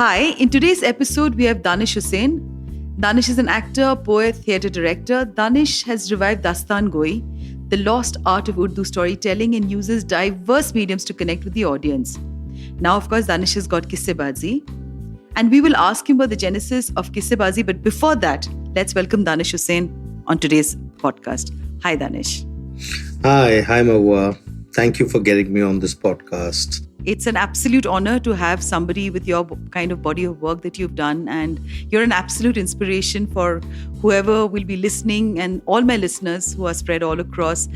Hi, in today's episode, we have Danish Husain. Danish is an actor, poet, theatre director. Danish has revived Dastangoi, the lost art of Urdu storytelling, and uses diverse mediums to connect with the audience. Now, of course, Danish has got 𝐷𝐸𝐵𝐺. And we will ask him about the genesis of 𝐷𝐸𝐵𝐺. But before that, let's welcome Danish Husain on today's podcast. Hi, Danish. Hi, Mohua. Thank you for getting me on this podcast. It's an absolute honor to have somebody with your kind of body of work that you've done. And you're an absolute inspiration for whoever will be listening and all my listeners who are spread all across.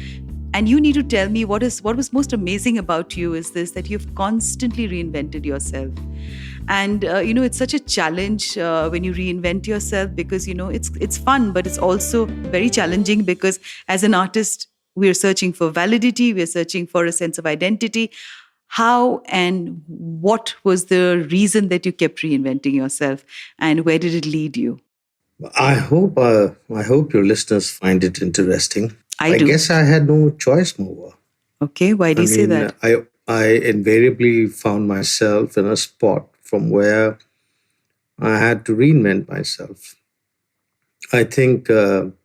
And you need to tell me what was most amazing about you is this, that you've constantly reinvented yourself. And, it's such a challenge when you reinvent yourself because, it's fun, but it's also very challenging because as an artist, we're searching for validity, we're searching for a sense of identity. How and what was the reason that you kept reinventing yourself, and where did it lead you? I hope your listeners find it interesting. I do. Guess I had no choice, Mohua. Okay, why do you say that? I invariably found myself in a spot from where I had to reinvent myself. I think, an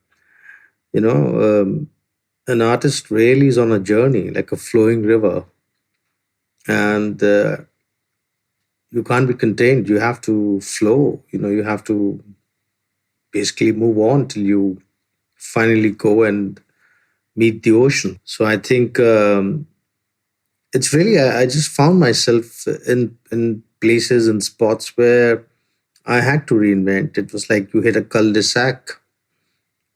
artist really is on a journey, like a flowing river. And you can't be contained. You have to flow. You have to basically move on till you finally go and meet the ocean. So I think it's really, I just found myself in places and spots where I had to reinvent. It was like you hit a cul-de-sac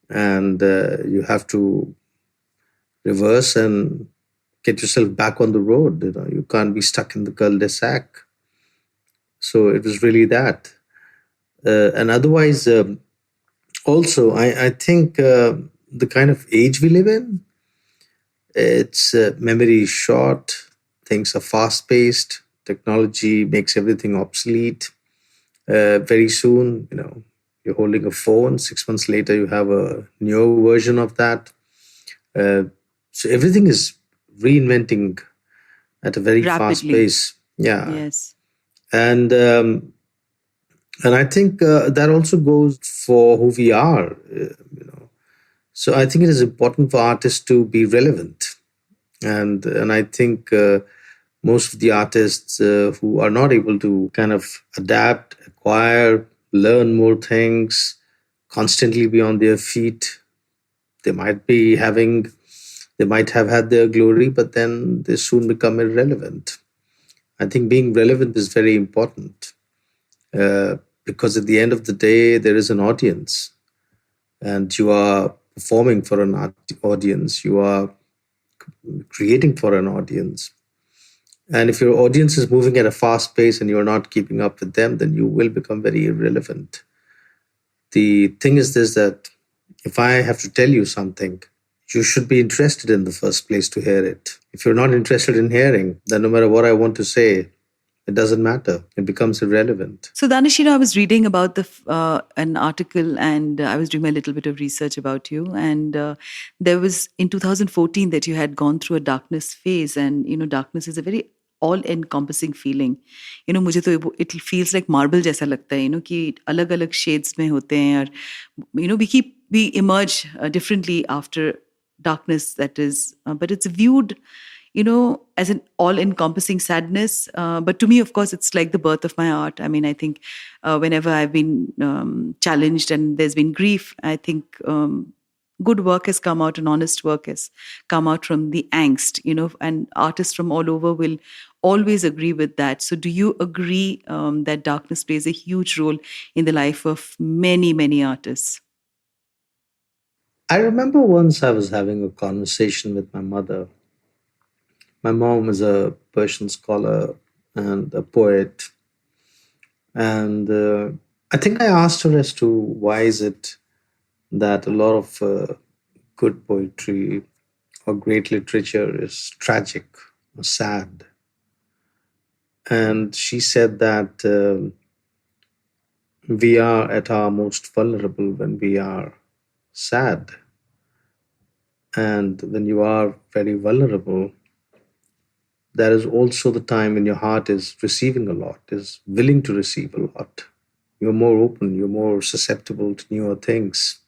and you have to reverse and get yourself back on the road. You can't be stuck in the cul-de-sac. So it was really that. And otherwise, also, I think the kind of age we live in, it's memory is short, things are fast-paced, technology makes everything obsolete. Very soon, you're holding a phone. 6 months later, you have a newer version of that. So everything is reinventing at a very Rapidly. fast pace. Yeah. Yes. And I think that also goes for who we are. So I think it is important for artists to be relevant. And I think most of the artists who are not able to kind of adapt, acquire, learn more things, constantly be on their feet, they might have had their glory, but then they soon become irrelevant. I think being relevant is very important because at the end of the day, there is an audience and you are performing for an audience. You are creating for an audience. And if your audience is moving at a fast pace and you're not keeping up with them, then you will become very irrelevant. The thing is this, that if I have to tell you something, you should be interested in the first place to hear it. If you're not interested in hearing, then no matter what I want to say, it doesn't matter. It becomes irrelevant. So Danish, I was reading about an article and I was doing my little bit of research about you. And there was in 2014 that you had gone through a darkness phase. And, darkness is a very all-encompassing feeling. मुझे तो it feels like marble जैसा लगता है, कि अलग-अलग shades में होते हैं और, we emerge differently after darkness, that is, but it's viewed, as an all-encompassing sadness. But to me, of course, it's like the birth of my art. I mean, I think whenever I've been challenged and there's been grief, I think good work has come out and honest work has come out from the angst, and artists from all over will always agree with that. So do you agree that darkness plays a huge role in the life of many, many artists? I remember once I was having a conversation with my mother. My mom is a Persian scholar and a poet. And I think I asked her as to why is it that a lot of good poetry or great literature is tragic or sad. And she said that we are at our most vulnerable when we are sad. And when you are very vulnerable, that is also the time when your heart is receiving a lot, is willing to receive a lot. You're more open, you're more susceptible to newer things.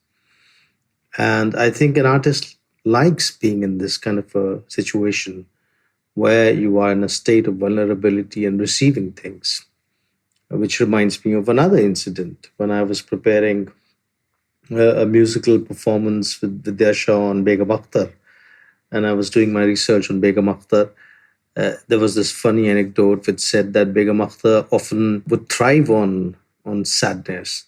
And I think an artist likes being in this kind of a situation where you are in a state of vulnerability and receiving things, which reminds me of another incident when I was preparing a musical performance with Vidya Shah on Begum Akhtar, and I was doing my research on Begum Akhtar. There was this funny anecdote which said that Begum Akhtar often would thrive on sadness.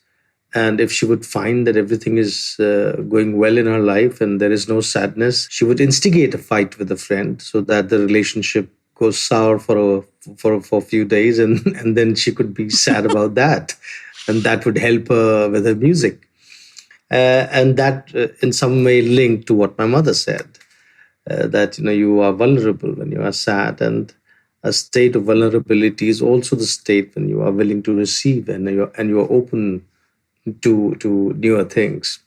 And if she would find that everything is going well in her life and there is no sadness, she would instigate a fight with a friend so that the relationship goes sour for a few days, and and then she could be sad about that, and that would help her with her music. And that in some way linked to what my mother said, that you are vulnerable when you are sad, and a state of vulnerability is also the state when you are willing to receive, and you're open to newer things.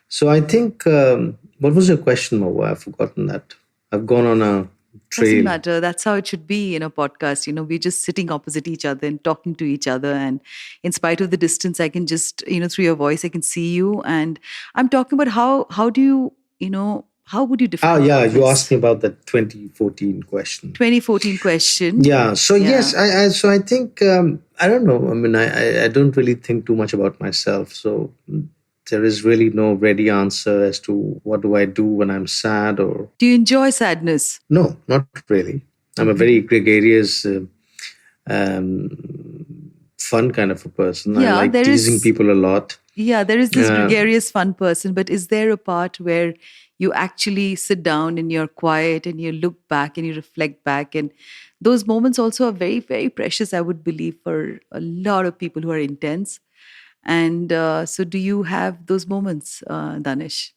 So I think, what was your question, Mohua? I've forgotten that. I've gone on a Doesn't trail. matter. That's how it should be in a podcast. We're just sitting opposite each other and talking to each other. And in spite of the distance, I can just, through your voice, I can see you. And I'm talking about how do you, how would you Ah, define yeah, you asked artist? me about the 2014 question. 2014 question. Yeah. So yes, Yeah. I think, I don't know. I mean, I don't really think too much about myself. So there is really no ready answer as to what do I do when I'm sad, or Do you enjoy sadness? no, not really. I'm a very gregarious, fun kind of a person. I Yeah, like there teasing is. people a lot. Yeah, there is this Uh, gregarious, fun person, but is there a part where you actually sit down and you're quiet and you look back and you reflect back? And those moments also are very, very precious, I would believe, for a lot of people who are intense. And so, do you have those moments, Danish?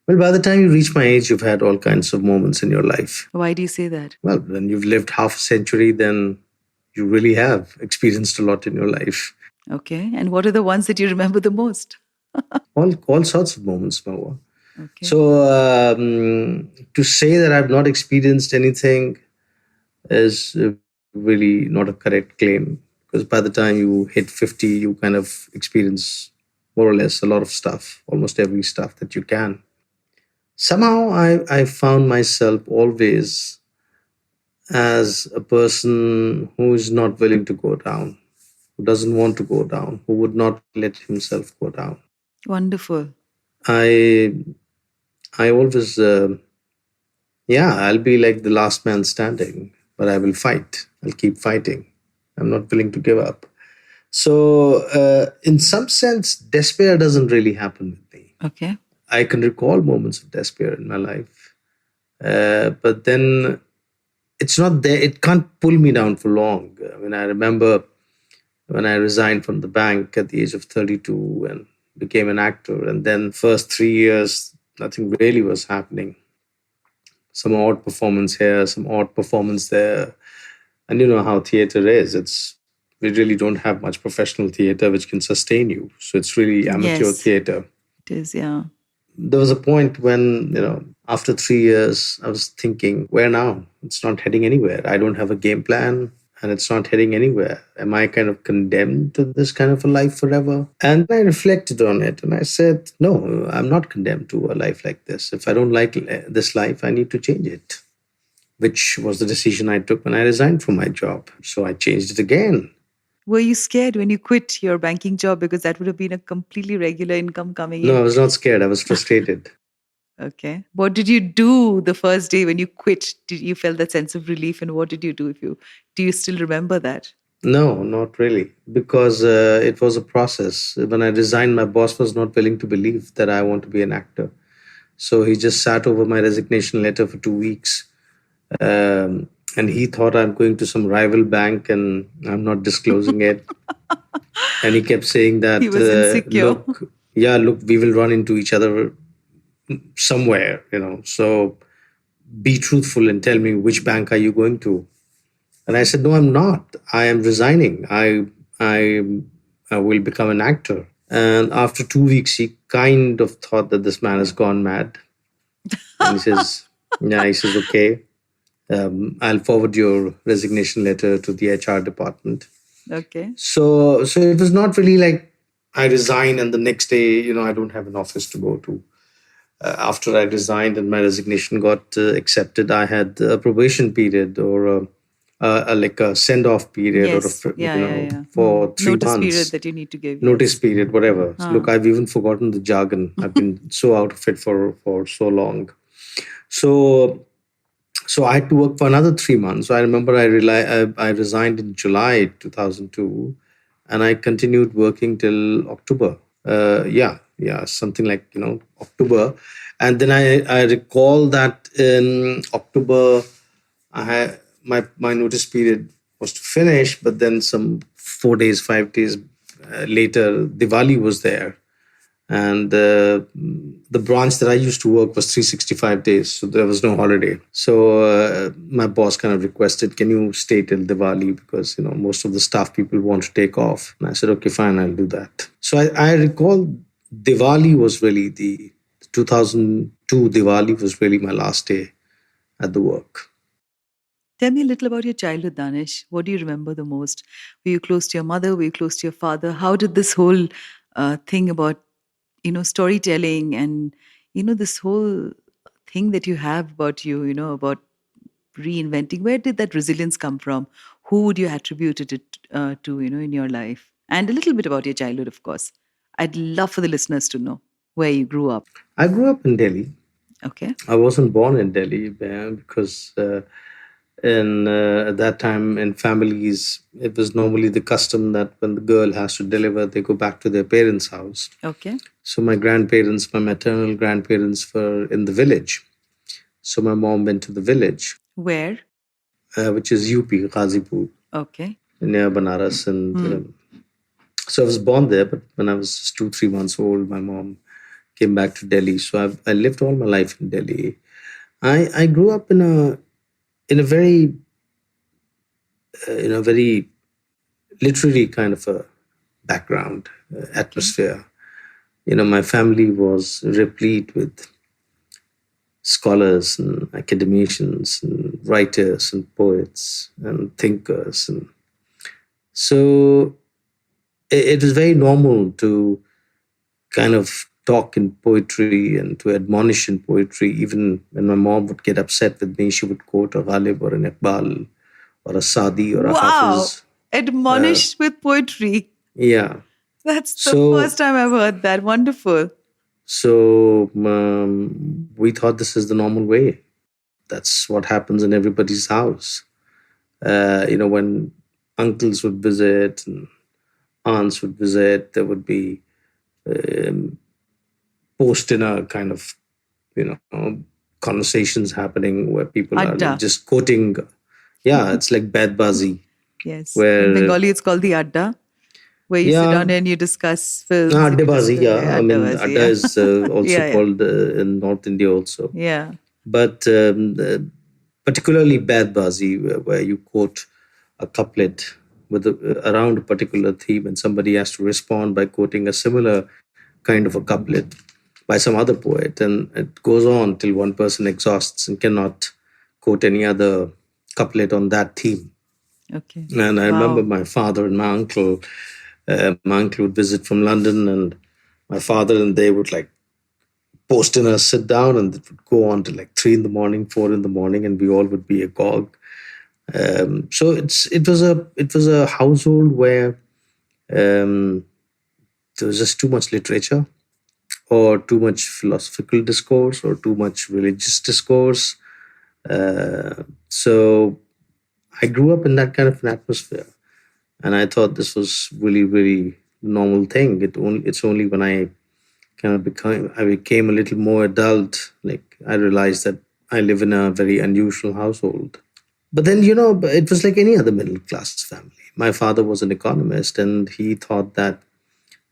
well, by the time you reach my age, you've had all kinds of moments in your life. Why do you say that? Well, when you've lived half a century, then you really have experienced a lot in your life. Okay. And what are the ones that you remember the most? All sorts of moments, Mawa. Okay. So to say that I've not experienced anything is really not a correct claim, because by the time you hit 50, you kind of experience more or less a lot of stuff, almost every stuff that you can. Somehow I found myself always as a person who is not willing to go down, who doesn't want to go down, who would not let himself go down. Wonderful. I I always, yeah, I'll be like the last man standing, but I will fight. I'll keep fighting. I'm not willing to give up. So, in some sense, despair doesn't really happen with me. Okay. I can recall moments of despair in my life, but then it's not there. It can't pull me down for long. I mean, I remember when I resigned from the bank at the age of 32 and became an actor, and then first 3 years, nothing really was happening. Some odd performance here, some odd performance there. And you know how theater is. We really don't have much professional theater which can sustain you. So it's really amateur Yes, theater. it is. Yeah. There was a point when, after 3 years, I was thinking, where now? It's not heading anywhere. I don't have a game plan, and it's not heading anywhere. Am I kind of condemned to this kind of a life forever? And I reflected on it and I said, no, I'm not condemned to a life like this. If I don't like this life, I need to change it, which was the decision I took when I resigned from my job. So I changed it again. Were you scared when you quit your banking job, because that would have been a completely regular income coming No, I in? was not scared. I was frustrated. Okay. What did you do the first day when you quit? Did you feel that sense of relief, and what did you do? Do you still remember that? No, not really, because it was a process. When I resigned, my boss was not willing to believe that I want to be an actor. So he just sat over my resignation letter for 2 weeks. And he thought I'm going to some rival bank and I'm not disclosing it. And he kept saying He that, was insecure. look, yeah, look, we will run into each other somewhere, So be truthful and tell me, which bank are you going to? And I said, no, I'm not. I am resigning. I will become an actor. And after 2 weeks, he kind of thought that this man has gone mad. And he says, yeah, he says, okay. I'll forward your resignation letter to the HR department. Okay. So it was not really like I resign and the next day, I don't have an office to go to. After I resigned and my resignation got accepted, I had a probation period or like a send-off period Yes. Yeah, yeah, yeah. for 3 Notice period months. that you need to give. Notice Yes. period, whatever. Huh. Look, I've even forgotten the jargon. I've been so out of it for so long. So I had to work for another 3 months. So I remember I resigned in July 2002, and I continued working till October. Yeah, something like October, and then I recall that in October, I had my notice period was to finish, but then some 4 days, 5 days later, Diwali was there, and the branch that I used to work was 365 days, so there was no holiday. So my boss kind of requested, "Can you stay till Diwali?" Because most of the staff people want to take off, and I said, "Okay, fine, I'll do that." So I recall Diwali was really the 2002 Diwali was really my last day at the work. Tell me a little about your childhood, Danish. What do you remember the most? Were you close to your mother? Were you close to your father? How did this whole thing about storytelling and this whole thing that you have about you, about reinventing, where did that resilience come from? Who would you attribute it to, in your life? And a little bit about your childhood, of course. I'd love for the listeners to know where you grew up. I grew up in Delhi. Okay. I wasn't born in Delhi because at that time in families, it was normally the custom that when the girl has to deliver, they go back to their parents' house. Okay. So my grandparents, my maternal grandparents were in the village. So my mom went to the village. Where? Which is UP, Ghazipur. Okay. Near Banaras. And so I was born there, but when I was just 2-3 months old, my mom came back to Delhi. So I lived all my life in Delhi. I grew up in a very very literary kind of a background atmosphere. My family was replete with scholars and academicians and writers and poets and thinkers, and so it was very normal to kind of talk in poetry and to admonish in poetry. Even when my mom would get upset with me, she would quote a Ghalib or an Iqbal or a Sadi or a Hafiz. Admonished with poetry. Yeah. That's the first time I've heard that. Wonderful. So we thought this is the normal way. That's what happens in everybody's house. When uncles would visit and aunts would visit, there would be post-dinner kind of, conversations happening where people are like just quoting. Yeah, it's like bedbazi. Yes. In Bengali, it's called the adda, where you sit down and you discuss films. Addabazi, yeah. I mean, adda is also called in North India also. Yeah. But particularly bedbazi, where you quote a couplet with around a particular theme, and somebody has to respond by quoting a similar kind of a couplet by some other poet, and it goes on till one person exhausts and cannot quote any other couplet on that theme. Okay. And I remember my father and my uncle. My uncle would visit from London, and my father and they would like post in us, sit down, and it would go on to like 3 in the morning, 4 in the morning, and we all would be agog. So it was a household where there was just too much literature, or too much philosophical discourse, or too much religious discourse. So I grew up in that kind of an atmosphere, and I thought this was really, really normal thing. It's only when I became a little more adult, like I realized that I live in a very unusual household. But then, it was like any other middle class family. My father was an economist, and he thought that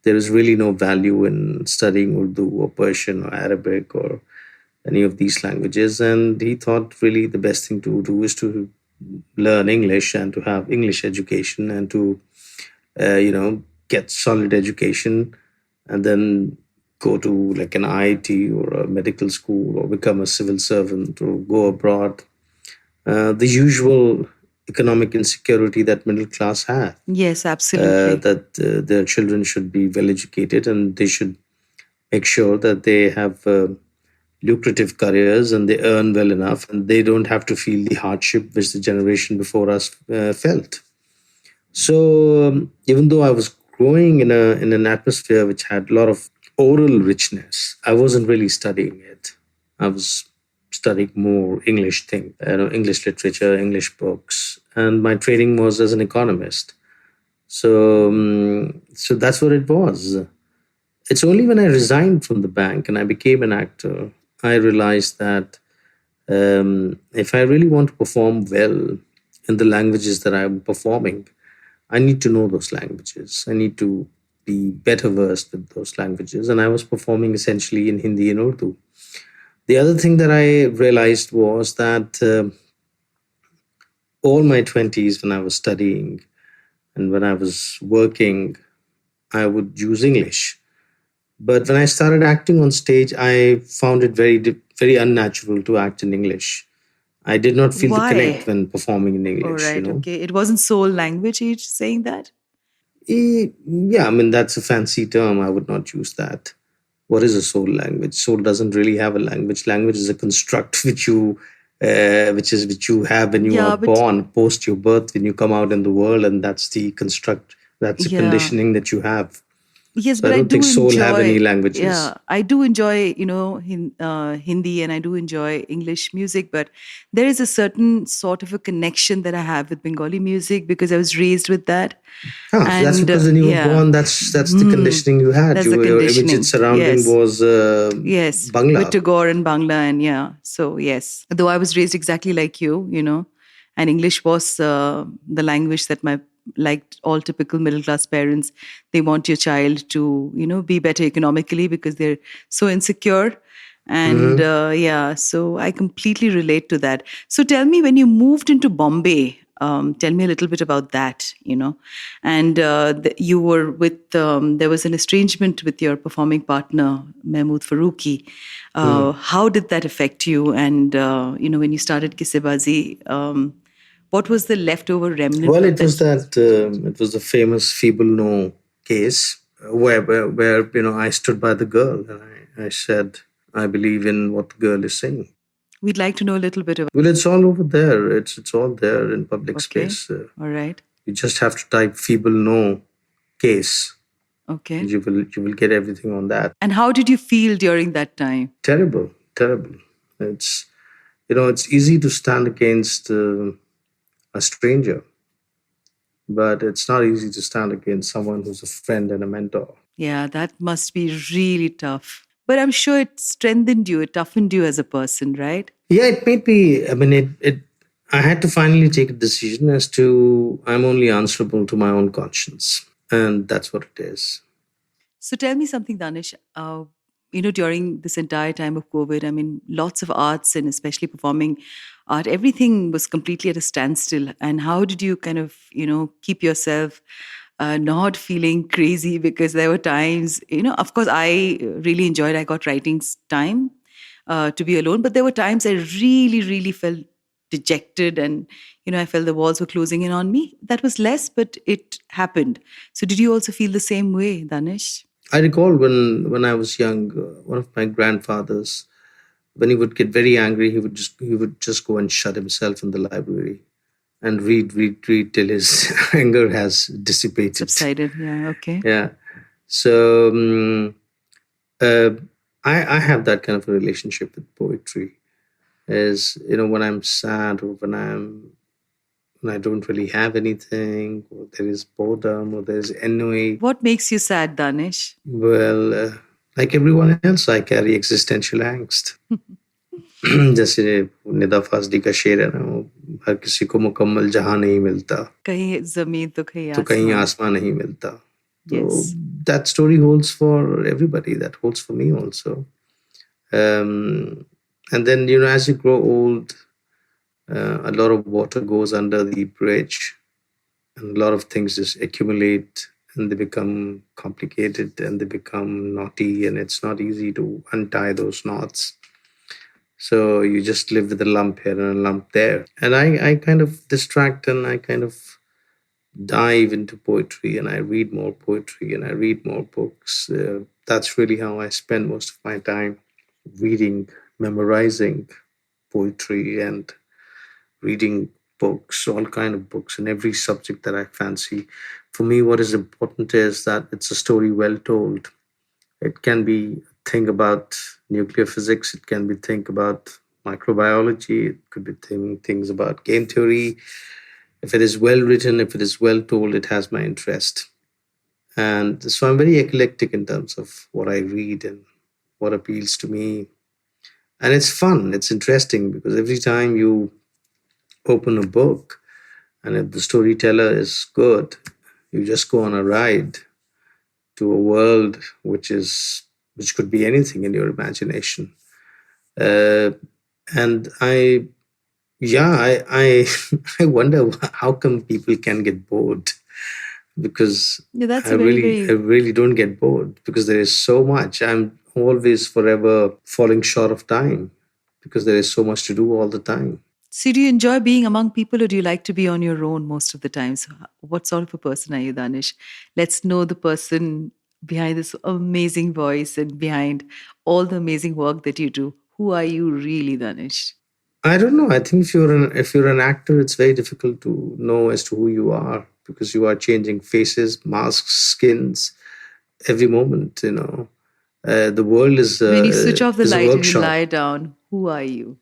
there is really no value in studying Urdu or Persian or Arabic or any of these languages. And he thought really the best thing to do is to learn English and to have English education and to, get solid education and then go to like an IIT or a medical school or become a civil servant or go abroad. the usual economic insecurity that middle class have. Yes, absolutely. That their children should be well educated and they should make sure that they have lucrative careers and they earn well enough and they don't have to feel the hardship which the generation before us felt. So even though I was growing in an atmosphere which had a lot of oral richness, I wasn't really studying it. I was studying more English literature, English books, and my training was as an economist. So that's what it was. It's only when I resigned from the bank and I became an actor, I realized that if I really want to perform well in the languages that I'm performing, I need to know those languages. I need to be better versed with those languages. And I was performing essentially in Hindi and Urdu. The other thing that I realized was that all my 20s, when I was studying and when I was working, I would use English. But when I started acting on stage, I found it very unnatural to act in English. I did not feel the connect when performing in English. All right, okay. It wasn't soul language, you're saying that? Yeah, I mean, that's a fancy term. I would not use that. What is a soul language? Soul doesn't really have a language. Language is a construct which you have when you are born, post your birth, when you come out in the world, and that's the construct. That's the conditioning that you have. Yes, so but I don't think soul have any languages. Yeah, I do enjoy, Hindi, and I do enjoy English music, but there is a certain sort of a connection that I have with Bengali music because I was raised with that. So that's because when you were born, that's the conditioning you had. Your immediate surrounding was Bangla. With Tagore and Bangla, and so yes. Though I was raised exactly like you, and English was the language that like all typical middle class parents, they want your child to, be better economically because they're so insecure. And so I completely relate to that. So tell me, when you moved into Bombay, tell me a little bit about that, and you were with, there was an estrangement with your performing partner, Mahmood Farooqi. How did that affect you? And, when you started Kissebazi, what was the leftover remnant? Well, it was it was the famous feeble no case where I stood by the girl and I said, I believe in what the girl is saying. We'd like to know a little bit about. Well, it's all over there. It's all there in public space. All right. You just have to type feeble no case. Okay. And you will get everything on that. And how did you feel during that time? Terrible. It's it's easy to stand against a stranger, but it's not easy to stand against someone who's a friend and a mentor. Yeah, that must be really tough. But I'm sure it strengthened you, it toughened you as a person, right? Yeah, it made me, I had to finally take a decision as to I'm only answerable to my own conscience. And that's what it is. So tell me something, Danish. During this entire time of COVID, I mean, lots of arts and especially performing art, everything was completely at a standstill. And how did you kind of, keep yourself not feeling crazy? Because there were times, of course, I really enjoyed, I got writing time to be alone. But there were times I really, really felt dejected and, I felt the walls were closing in on me. That was less, but it happened. So did you also feel the same way, Danish? I recall when I was young, one of my grandfathers, when he would get very angry, he would just go and shut himself in the library and read till his anger has dissipated. Subsided, yeah, okay. Yeah. So I have that kind of a relationship with poetry. As when I'm sad or when I don't really have anything, or there is boredom, or there's ennui. What makes you sad, Danish? Well, like everyone else, I carry existential angst. जैसे निदा फाजली का शेर है ना, वो हर किसी को मुकम्मल जहां नहीं मिलता, कहीं जमीन तो कहीं आसमान नहीं मिलता. So that story holds for everybody. That holds for me also. And then as you grow old, a lot of water goes under the bridge, and a lot of things just accumulate, and they become complicated, and they become knotty, and it's not easy to untie those knots. So you just live with a lump here and a lump there. And I kind of distract and I kind of dive into poetry and I read more poetry and I read more books. That's really how I spend most of my time, reading, memorizing poetry and reading books, all kind of books in every subject that I fancy. For me, what is important is that it's a story well told. It can be a thing about nuclear physics. It can be think about microbiology. It could be things about game theory. If it is well written, if it is well told, it has my interest. And so I'm very eclectic in terms of what I read and what appeals to me. And it's fun. It's interesting because every time you open a book and if the storyteller is good, you just go on a ride to a world which could be anything in your imagination. Uh, and I I wonder how come people can get bored because Yeah, that's a very, I very. really don't get bored because there is so much. I'm always forever falling short of time because there is so much to do all the time. So, do you enjoy being among people or do you like to be on your own most of the time? So, what sort of a person are you, Danish? Let's know the person behind this amazing voice and behind all the amazing work that you do. Who are you really, Danish? I don't know. I think if you're an actor, it's very difficult to know as to who you are because you are changing faces, masks, skins every moment. The world When you switch off the is a light and you workshop. lie down, who are you?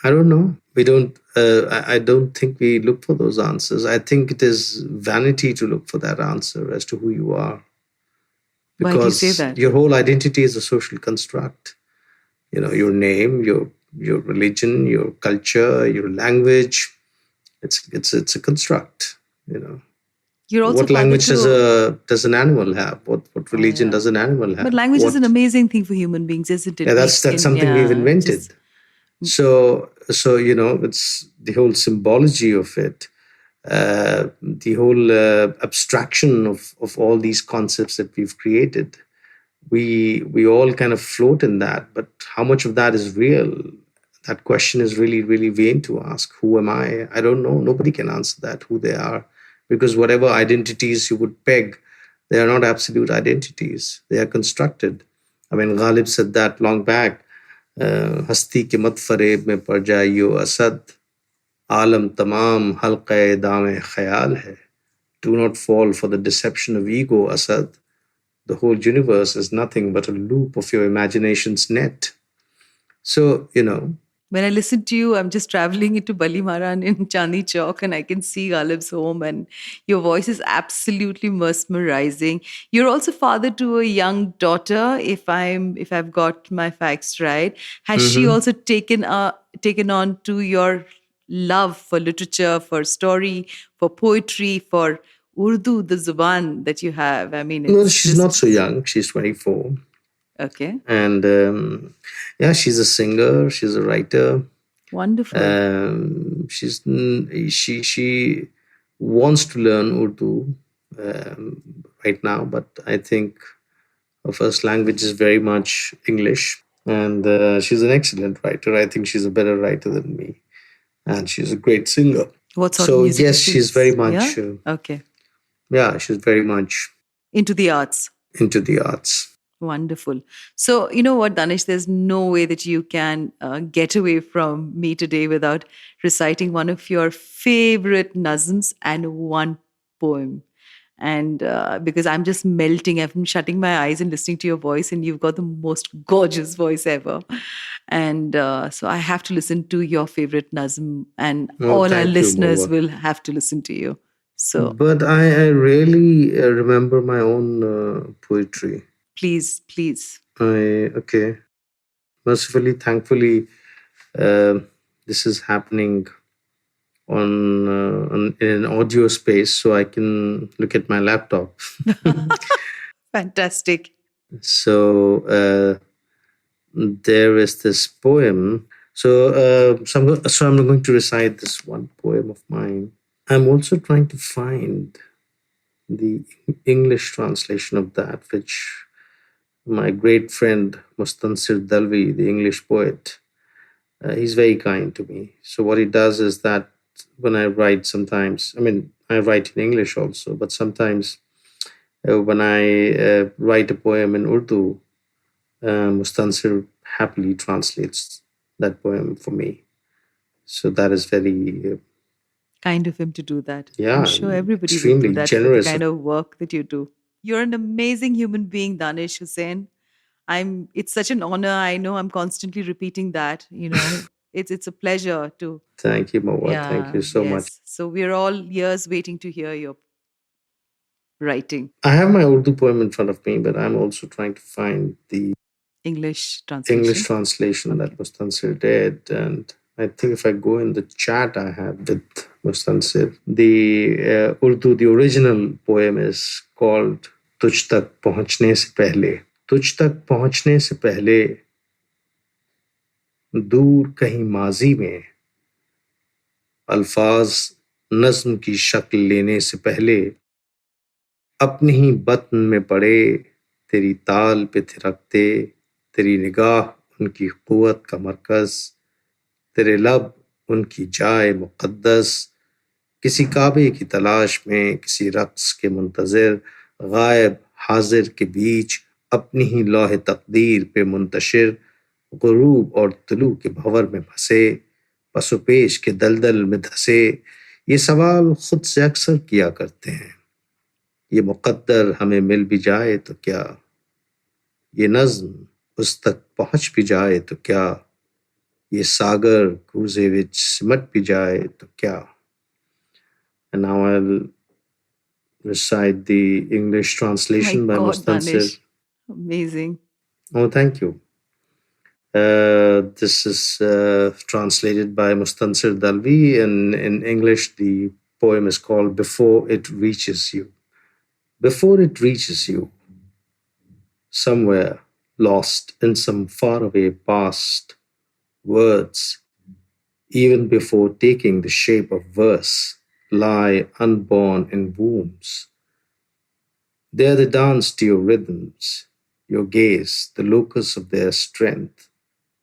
I don't know. We don't. I don't think we look for those answers. I think it is vanity to look for that answer as to who you are, Why do you say because that? your whole identity is a social construct. Your name, your religion, your culture, your language. It's a construct. You're also What father language to. does an animal have? What Oh, religion yeah. does an animal But have? language is an amazing thing for human beings, isn't Yeah, it? that's something we've Just invented. So it's the whole symbology of it, the whole abstraction of all these concepts that we've created. We all kind of float in that, but how much of that is real? That question is really, really vain to ask. Who am I? I don't know. Nobody can answer that, who they are, because whatever identities you would peg, they are not absolute identities. They are constructed. I mean, Ghalib said that long back. हस्ती के मत फरेब में पड़ जाइयो असद आलम तमाम हल्क़े दाम ख्याल है. Do not fall for the deception of ego, Asad. The whole universe is nothing but a loop of your imagination's net. So, when I listen to you, I'm just traveling into Balimaran in Chandni Chowk and I can see Ghalib's home and your voice is absolutely mesmerizing. You're also father to a young daughter, if I've got my facts right. Has she mhm. also taken on to your love for literature, for story, for poetry, for Urdu, the Zuban that you have? I mean, No, it's she's not just so young. She's 24. okay. And yeah, she's a singer, she's a writer. Wonderful. She wants to learn Urdu right now, but I think her first language is very much English. And she's an excellent writer. I think she's a better writer than me. And she's a great singer. What sort of So, music yes, is she's very this? Yeah? much, Okay. yeah, she's very much Into the arts. into the arts. Wonderful. So, you know what, Danish, there's no way that you can get away from me today without reciting one of your favorite nazms and one poem. And because I'm just melting, I'm shutting my eyes and listening to your voice, and you've got the most gorgeous voice ever. And so I have to listen to your favorite nazm, and Oh, all our thank you, listeners Mohua. will have to listen to you. So But I rarely remember my own poetry. please, please. Okay. Mercifully, thankfully, uh, this is happening in an audio space, so I can look at my laptop. Fantastic. So there is this poem. So I'm going to recite this one poem of mine. I'm also trying to find the English translation of that, which my great friend Mustansir Dalvi, the English poet, He's very kind to me. So what he does is that when I write sometimes, I mean, I write in English also, but sometimes when I write a poem in Urdu, Mustansir happily translates that poem for me. So that is very, Kind of him to do that. I'm yeah, sure everybody would do extremely that for the generous. kind of work that you do. You're an amazing human being, Danish Hussain. It's such an honor. I know I'm constantly repeating that, it's a pleasure to. Thank you, Mohua. Thank Yeah, you so much. yes. So we're all ears waiting to hear your writing. I have my Urdu poem in front of me, but I'm also trying to find the English English translation. translation that Okay. Mustansir did. And I think if I go in the chat I have with Mustansir, the Urdu, the original poem is called तुझ तक पहुंचने से पहले. तुझ तक पहुंचने से पहले दूर कहीं माजी में अल्फाज नज्म की शक्ल लेने से पहले अपनी ही बत्न में पड़े तेरी ताल पे थिरकते तेरी निगाह उनकी कुव्वत का मरकज तेरे लब उनकी जाए मुक़द्दस किसी काबे की तलाश में किसी रक्स के मुंतज़िर गायब हाजिर के बीच अपनी ही लौह तकदीर पे मुंतशिर गुरूब और तुलू के भंवर में फंसे पसोपेश के दलदल में धंसे ये सवाल खुद से अक्सर किया करते हैं ये मुक़द्दर हमें मिल भी जाए तो क्या ये नज़्म उस तक पहुंच भी जाए तो क्या ये सागर कूजे विच सिमट भी जाए तो क्या. And now I'll recite the English My translation by God, Mustansir. Danish. Amazing. Oh, thank you. This is translated by Mustansir Dalvi, and in English the poem is called Before It Reaches You. Before it reaches you, somewhere lost in some faraway past, words, even before taking the shape of verse, lie unborn in wombs. There they dance to your rhythms, your gaze, the locus of their strength,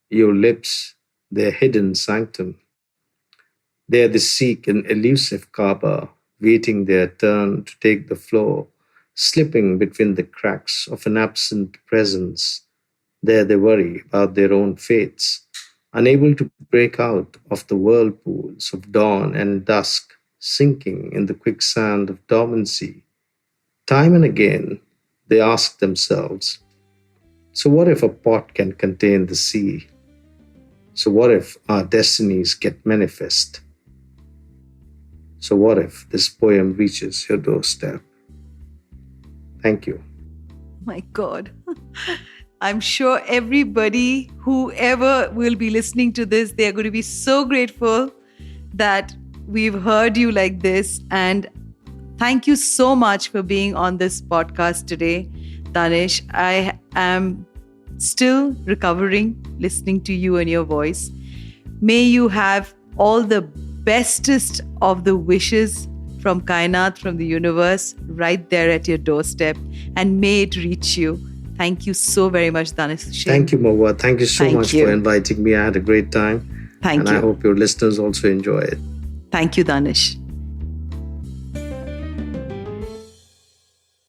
your lips, their hidden sanctum. There they seek an elusive Kaaba, waiting their turn to take the floor, slipping between the cracks of an absent presence. There they worry about their own fates, unable to break out of the whirlpools of dawn and dusk, sinking in the quicksand of dormancy. Time and again, they ask themselves, so what if a pot can contain the sea? So what if our destinies get manifest? So what if this poem reaches your doorstep? Thank you. My God. I'm sure everybody, whoever will be listening to this, they are going to be so grateful that we've heard you like this. And thank you so much for being on this podcast today, Danish. I am still recovering listening to you and your voice. May you have all the bestest of the wishes from Kainat, from the universe, right there at your doorstep. And may it reach you. Thank you so very much, Danish Husain. Thank you, Mohua. Thank you so Thank much you. for inviting me. I had a great time. Thank and you. I hope your listeners also enjoy it. Thank you, Danish.